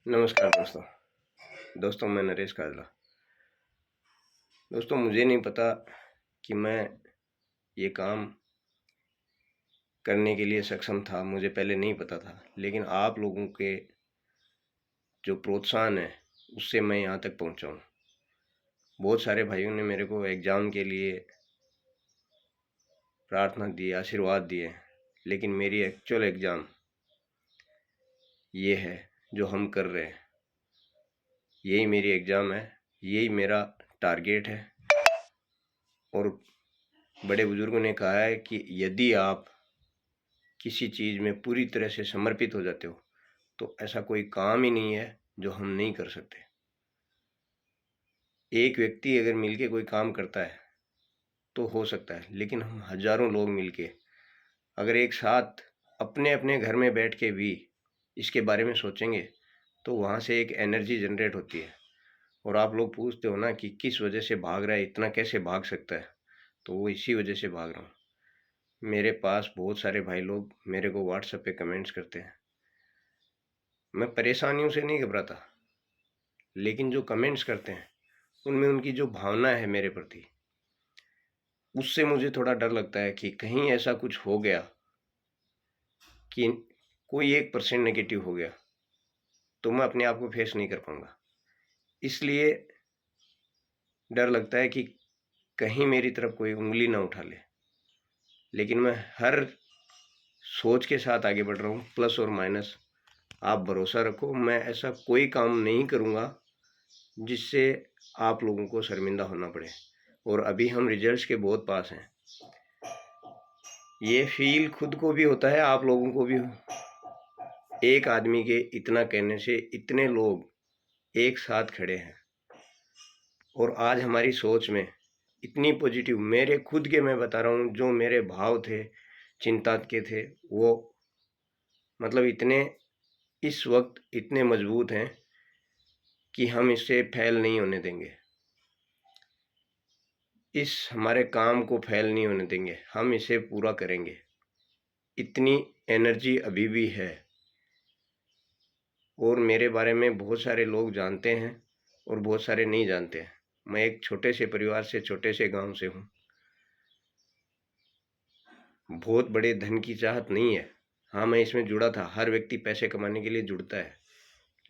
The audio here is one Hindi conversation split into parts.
नमस्कार दोस्तों मैं नरेश काजला। दोस्तों मुझे नहीं पता कि मैं ये काम करने के लिए सक्षम था, मुझे पहले नहीं पता था, लेकिन आप लोगों के जो प्रोत्साहन है उससे मैं यहाँ तक पहुँचा हूँ। बहुत सारे भाइयों ने मेरे को एग्ज़ाम के लिए प्रार्थना दी, आशीर्वाद दिए, लेकिन मेरी एक्चुअल एग्ज़ाम ये है जो हम कर रहे हैं। यही मेरी एग्ज़ाम है, यही मेरा टारगेट है। और बड़े बुजुर्गों ने कहा है कि यदि आप किसी चीज़ में पूरी तरह से समर्पित हो जाते हो तो ऐसा कोई काम ही नहीं है जो हम नहीं कर सकते। एक व्यक्ति अगर मिलके कोई काम करता है तो हो सकता है, लेकिन हम हजारों लोग मिलके अगर एक साथ अपने अपने घर में बैठ के भी इसके बारे में सोचेंगे तो वहाँ से एक एनर्जी जनरेट होती है। और आप लोग पूछते हो ना कि किस वजह से भाग रहा है, इतना कैसे भाग सकता है, तो वो इसी वजह से भाग रहा हूँ। मेरे पास बहुत सारे भाई लोग मेरे को व्हाट्सएप पे कमेंट्स करते हैं। मैं परेशानियों से नहीं घबराता, लेकिन जो कमेंट्स करते हैं उनमें उनकी जो भावना है मेरे प्रति, उससे मुझे थोड़ा डर लगता है कि कहीं ऐसा कुछ हो गया कि कोई 1% नेगेटिव हो गया तो मैं अपने आप को फेस नहीं कर पाऊंगा। इसलिए डर लगता है कि कहीं मेरी तरफ कोई उंगली ना उठा ले। लेकिन मैं हर सोच के साथ आगे बढ़ रहा हूँ, प्लस और माइनस। आप भरोसा रखो, मैं ऐसा कोई काम नहीं करूँगा जिससे आप लोगों को शर्मिंदा होना पड़े। और अभी हम रिजल्ट्स के बहुत पास हैं। ये फील खुद को भी होता है, आप लोगों को भी। एक आदमी के इतना कहने से इतने लोग एक साथ खड़े हैं और आज हमारी सोच में इतनी पॉजिटिव, मेरे खुद के मैं बता रहा हूँ, जो मेरे भाव थे चिंता के थे वो मतलब इतने इस वक्त इतने मजबूत हैं कि हम इसे फेल नहीं होने देंगे। इस हमारे काम को फेल नहीं होने देंगे, हम इसे पूरा करेंगे। इतनी एनर्जी अभी भी है। और मेरे बारे में बहुत सारे लोग जानते हैं और बहुत सारे नहीं जानते हैं। मैं एक छोटे से परिवार से, छोटे से गांव से हूँ। बहुत बड़े धन की चाहत नहीं है। हाँ, मैं इसमें जुड़ा था। हर व्यक्ति पैसे कमाने के लिए जुड़ता है,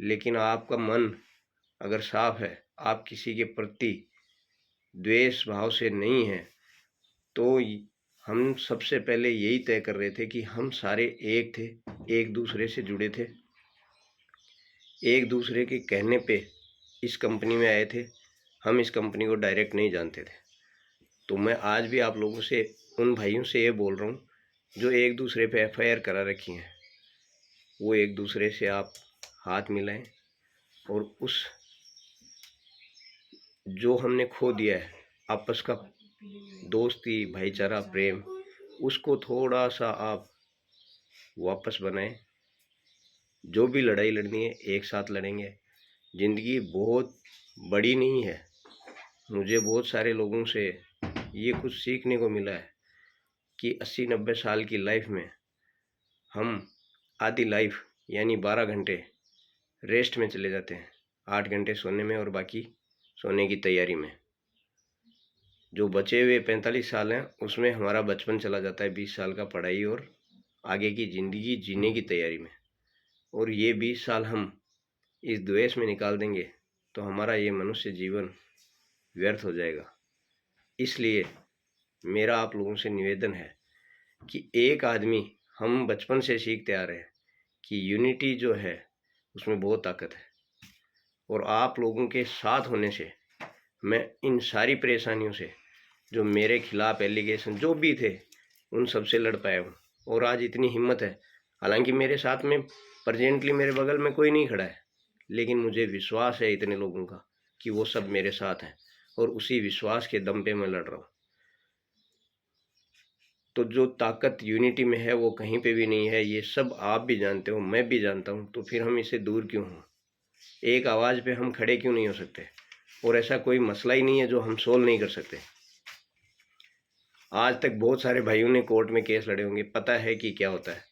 लेकिन आपका मन अगर साफ है, आप किसी के प्रति द्वेष भाव से नहीं है, तो हम सबसे पहले यही तय कर रहे थे कि हम सारे एक थे, एक दूसरे से जुड़े थे, एक दूसरे के कहने पे इस कंपनी में आए थे। हम इस कंपनी को डायरेक्ट नहीं जानते थे। तो मैं आज भी आप लोगों से, उन भाइयों से ये बोल रहा हूँ जो एक दूसरे पे एफआईआर करा रखी हैं, वो एक दूसरे से आप हाथ मिलाएं और उस जो हमने खो दिया है आपस का दोस्ती, भाईचारा, प्रेम, उसको थोड़ा सा आप वापस बनाएं। जो भी लड़ाई लड़नी है एक साथ लड़ेंगे। ज़िंदगी बहुत बड़ी नहीं है। मुझे बहुत सारे लोगों से ये कुछ सीखने को मिला है कि 80-90 साल की लाइफ में हम आधी लाइफ यानी 12 घंटे रेस्ट में चले जाते हैं, 8 घंटे सोने में और बाकी सोने की तैयारी में। जो बचे हुए 45 साल हैं उसमें हमारा बचपन चला जाता है, 20 साल का पढ़ाई और आगे की ज़िंदगी जीने की तैयारी में। और ये 20 साल हम इस द्वेष में निकाल देंगे तो हमारा ये मनुष्य जीवन व्यर्थ हो जाएगा। इसलिए मेरा आप लोगों से निवेदन है कि एक आदमी, हम बचपन से सीखते आ रहे हैं कि यूनिटी जो है उसमें बहुत ताकत है। और आप लोगों के साथ होने से मैं इन सारी परेशानियों से, जो मेरे खिलाफ एलिगेशन जो भी थे, उन सब से लड़ पाया हूँ। और आज इतनी हिम्मत है, हालांकि मेरे साथ में प्रेजेंटली मेरे बगल में कोई नहीं खड़ा है, लेकिन मुझे विश्वास है इतने लोगों का कि वो सब मेरे साथ हैं और उसी विश्वास के दम पे मैं लड़ रहा हूँ। तो जो ताकत यूनिटी में है वो कहीं पे भी नहीं है, ये सब आप भी जानते हो, मैं भी जानता हूँ। तो फिर हम इससे दूर क्यों हों? एक आवाज़ पे हम खड़े क्यों नहीं हो सकते? और ऐसा कोई मसला ही नहीं है जो हम सोल्व नहीं कर सकते। आज तक बहुत सारे भाइयों ने कोर्ट में केस लड़े होंगे, पता है कि क्या होता है।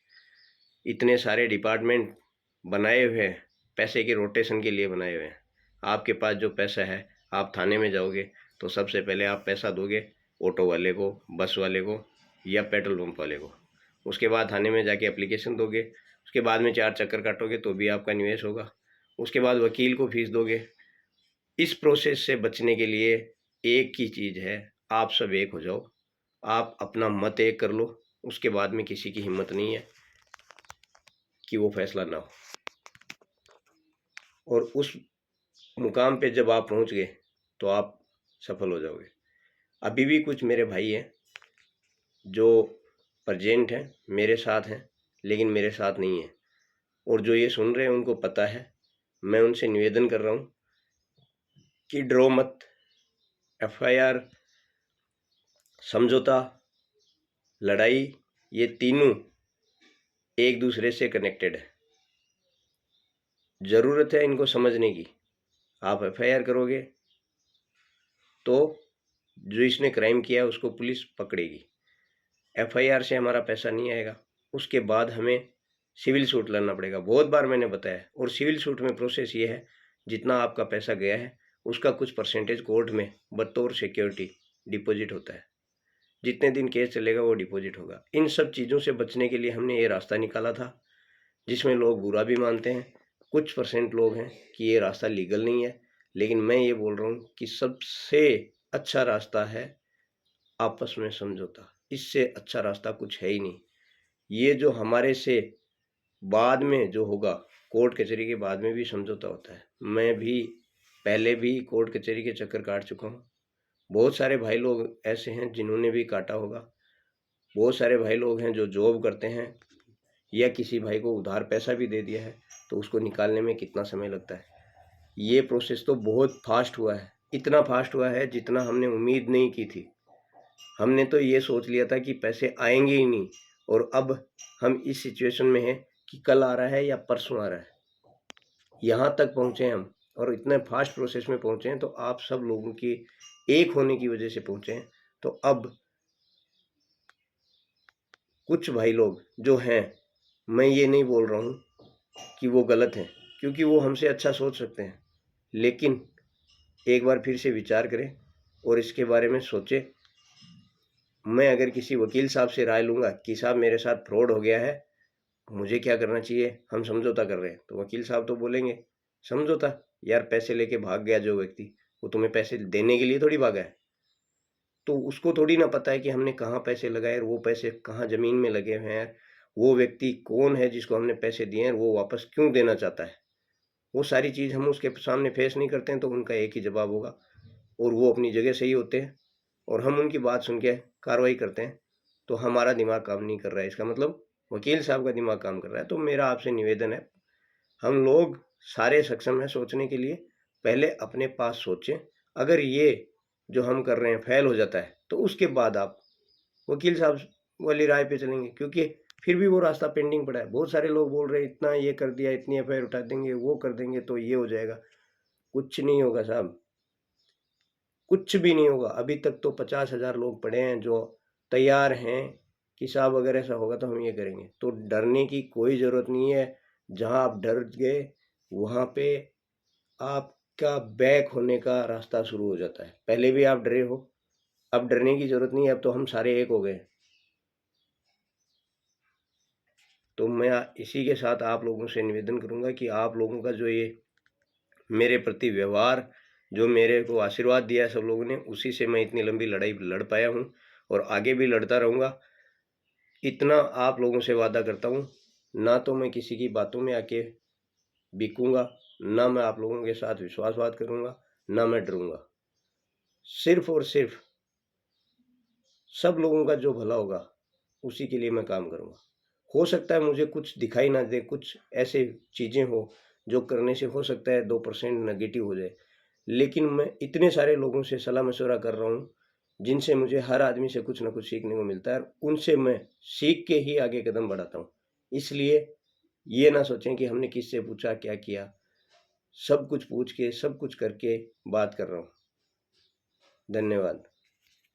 इतने सारे डिपार्टमेंट बनाए हुए हैं पैसे के रोटेशन के लिए बनाए हुए हैं। आपके पास जो पैसा है, आप थाने में जाओगे तो सबसे पहले आप पैसा दोगे ऑटो वाले को, बस वाले को या पेट्रोल पंप वाले को। उसके बाद थाने में जाके एप्लीकेशन दोगे, उसके बाद में 4 चक्कर काटोगे तो भी आपका निवेश होगा। उसके बाद वकील को फीस दोगे। इस प्रोसेस से बचने के लिए एक ही चीज़ है, आप सब एक हो जाओ, आप अपना मत एक कर लो। उसके बाद में किसी की हिम्मत नहीं है कि वो फैसला ना हो। और उस मुकाम पे जब आप पहुंच गए तो आप सफल हो जाओगे। अभी भी कुछ मेरे भाई हैं जो प्रेजेंट हैं, मेरे साथ हैं, लेकिन मेरे साथ नहीं है, और जो ये सुन रहे हैं उनको पता है। मैं उनसे निवेदन कर रहा हूँ कि डरो मत। FIR, समझौता, लड़ाई, ये तीनों एक दूसरे से कनेक्टेड है। ज़रूरत है इनको समझने की। आप FIR करोगे तो जो इसने क्राइम किया है उसको पुलिस पकड़ेगी। FIR से हमारा पैसा नहीं आएगा, उसके बाद हमें सिविल सूट लड़ना पड़ेगा। बहुत बार मैंने बताया। और सिविल सूट में प्रोसेस ये है, जितना आपका पैसा गया है उसका कुछ परसेंटेज कोर्ट में बतौर सिक्योरिटी डिपॉजिट होता है। जितने दिन केस चलेगा वो डिपॉजिट होगा। इन सब चीज़ों से बचने के लिए हमने ये रास्ता निकाला था, जिसमें लोग बुरा भी मानते हैं। कुछ % लोग हैं कि ये रास्ता लीगल नहीं है, लेकिन मैं ये बोल रहा हूँ कि सबसे अच्छा रास्ता है आपस में समझौता। इससे अच्छा रास्ता कुछ है ही नहीं। ये जो हमारे से बाद में जो होगा, कोर्ट कचहरी के बाद में भी समझौता होता है। मैं भी पहले भी कोर्ट कचहरी के चक्कर काट चुका हूँ। बहुत सारे भाई लोग ऐसे हैं जिन्होंने भी काटा होगा। बहुत सारे भाई लोग हैं जो जॉब करते हैं या किसी भाई को उधार पैसा भी दे दिया है तो उसको निकालने में कितना समय लगता है। ये प्रोसेस तो बहुत फास्ट हुआ है, इतना फास्ट हुआ है जितना हमने उम्मीद नहीं की थी। हमने तो ये सोच लिया था कि पैसे आएंगे ही नहीं, और अब हम इस सिचुएशन में हैं कि कल आ रहा है या परसों आ रहा है। यहाँ तक पहुँचे हम, और इतने फास्ट प्रोसेस में पहुँचे हैं तो आप सब लोगों की एक होने की वजह से पहुँचे हैं। तो अब कुछ भाई लोग जो हैं, मैं ये नहीं बोल रहा हूँ कि वो गलत हैं, क्योंकि वो हमसे अच्छा सोच सकते हैं, लेकिन एक बार फिर से विचार करें और इसके बारे में सोचें। मैं अगर किसी वकील साहब से राय लूँगा कि साहब मेरे साथ फ्रॉड हो गया है, मुझे क्या करना चाहिए, हम समझौता कर रहे हैं, तो वकील साहब तो बोलेंगे समझौता। यार पैसे लेके भाग गया जो व्यक्ति, वो तुम्हें पैसे देने के लिए थोड़ी भागा है। तो उसको थोड़ी ना पता है कि हमने कहाँ पैसे लगाए और वो पैसे कहाँ ज़मीन में लगे हुए हैं। वो व्यक्ति कौन है जिसको हमने पैसे दिए हैं और वो वापस क्यों देना चाहता है। वो सारी चीज़ हम उसके सामने फेस नहीं करते हैं तो उनका एक ही जवाब होगा, और वो अपनी जगह सही होते हैं और हम उनकी बात सुन के कार्रवाई करते हैं। तो हमारा दिमाग काम नहीं कर रहा है, इसका मतलब वकील साहब का दिमाग काम कर रहा है। तो मेरा आपसे निवेदन है, हम लोग सारे सक्षम हैं सोचने के लिए, पहले अपने पास सोचें। अगर ये जो हम कर रहे हैं फेल हो जाता है तो उसके बाद आप वकील साहब वाली राय पे चलेंगे, क्योंकि फिर भी वो रास्ता पेंडिंग पड़ा है। बहुत सारे लोग बोल रहे हैं इतना ये कर दिया, इतनी FIR उठा देंगे, वो कर देंगे तो ये हो जाएगा। कुछ नहीं होगा साहब, कुछ भी नहीं होगा। अभी तक तो 50,000 लोग पड़े हैं जो तैयार हैं कि साहब अगर ऐसा होगा तो हम ये करेंगे। तो डरने की कोई ज़रूरत नहीं है। जहाँ आप डर गए वहाँ पे आपका बैक होने का रास्ता शुरू हो जाता है। पहले भी आप डरे हो, अब डरने की ज़रूरत नहीं है, अब तो हम सारे एक हो गए। तो मैं इसी के साथ आप लोगों से निवेदन करूंगा कि आप लोगों का जो ये मेरे प्रति व्यवहार, जो मेरे को आशीर्वाद दिया है सब लोगों ने, उसी से मैं इतनी लंबी लड़ाई लड़ पाया हूँ और आगे भी लड़ता रहूँगा। इतना आप लोगों से वादा करता हूँ, ना तो मैं किसी की बातों में आके बिकूंगा, ना मैं आप लोगों के साथ विश्वासघात करूँगा, ना मैं डरूंगा। सिर्फ और सिर्फ सब लोगों का जो भला होगा उसी के लिए मैं काम करूँगा। हो सकता है मुझे कुछ दिखाई ना दे, कुछ ऐसे चीज़ें हो जो करने से हो सकता है 2% नेगेटिव हो जाए, लेकिन मैं इतने सारे लोगों से सलाह मशवरा कर रहा हूँ जिनसे मुझे हर आदमी से कुछ ना कुछ सीखने को मिलता है, और उनसे मैं सीख के ही आगे कदम बढ़ाता हूँ। इसलिए ये ना सोचें कि हमने किससे पूछा क्या किया, सब कुछ पूछ के सब कुछ करके बात कर रहा हूँ। धन्यवाद।